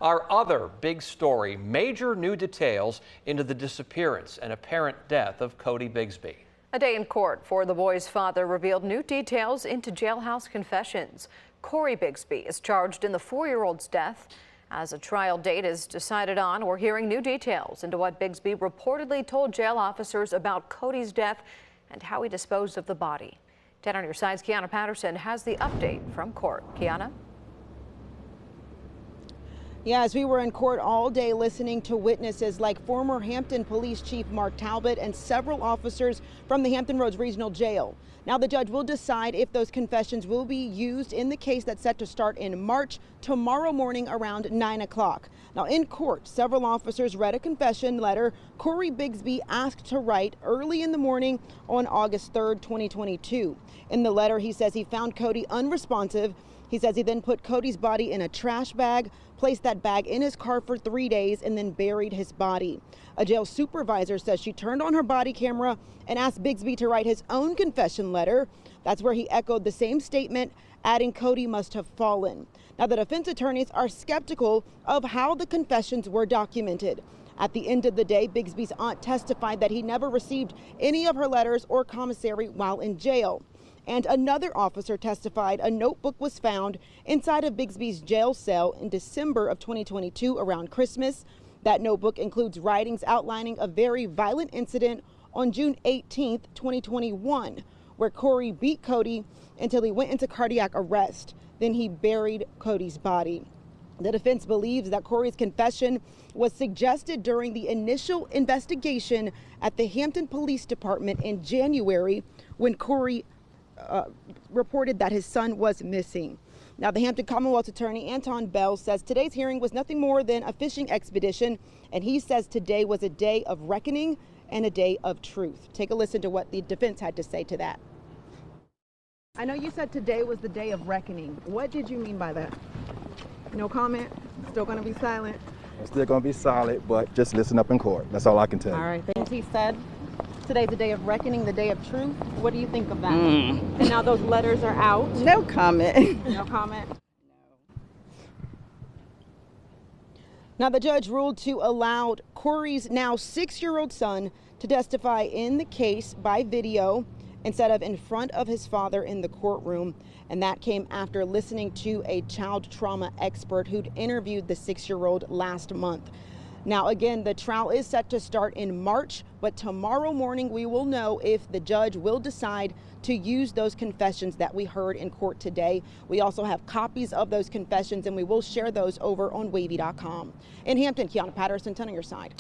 Our other big story, major new details into the disappearance and apparent death of Cory Bigsby. A day in court for the boy's father revealed new details into jailhouse confessions. Cory Bigsby is charged in the 4-year-old's death. As a trial date is decided on, we're hearing new details into what Bigsby reportedly told jail officers about Cody's death and how he disposed of the body. 10 on your side's Kiana Patterson has the update from court. Kiana? Yeah, as we were in court all day listening to witnesses like former Hampton Police Chief Mark Talbot and several officers from the Hampton Roads Regional Jail. Now the judge will decide if those confessions will be used in the case that's set to start in March tomorrow morning around 9 o'clock. Now in court, several officers read a confession letter Cory Bigsby asked to write early in the morning on August 3rd, 2022. In the letter, he says he found Codi unresponsive. He says he then put Cody's body in a trash bag, placed that bag in his car for 3 days, and then buried his body. A jail supervisor says she turned on her body camera and asked Bigsby to write his own confession letter. That's where he echoed the same statement, adding Codi must have fallen. Now, the defense attorneys are skeptical of how the confessions were documented. At the end of the day, Bigsby's aunt testified that he never received any of her letters or commissary while in jail. And another officer testified a notebook was found inside of Bigsby's jail cell in December of 2022 around Christmas. That notebook includes writings outlining a very violent incident on June 18th, 2021, where Cory beat Codi until he went into cardiac arrest. Then he buried Cody's body. The defense believes that Cory's confession was suggested during the initial investigation at the Hampton Police Department in January when Cory reported that his son was missing. Now, the Hampton Commonwealth's attorney, Anton Bell, says today's hearing was nothing more than a fishing expedition, and he says today was a day of reckoning and a day of truth. Take a listen to what the defense had to say to that. I know you said today was the day of reckoning. What did you mean by that? No comment? Still going to be silent? I'm still going to be silent, but just listen up in court. That's all I can tell you. All right. Things he said. Today's the day of reckoning, the day of truth. What do you think of that? And now those letters are out. No comment. No comment. Now the judge ruled to allow Cory's now 6-year-old son to testify in the case by video instead of in front of his father in the courtroom. And that came after listening to a child trauma expert who'd interviewed the 6-year-old last month. Now, again, the trial is set to start in March, but tomorrow morning we will know if the judge will decide to use those confessions that we heard in court today. We also have copies of those confessions, and we will share those over on wavy.com. In Hampton, Kiana Patterson, 10 on your side.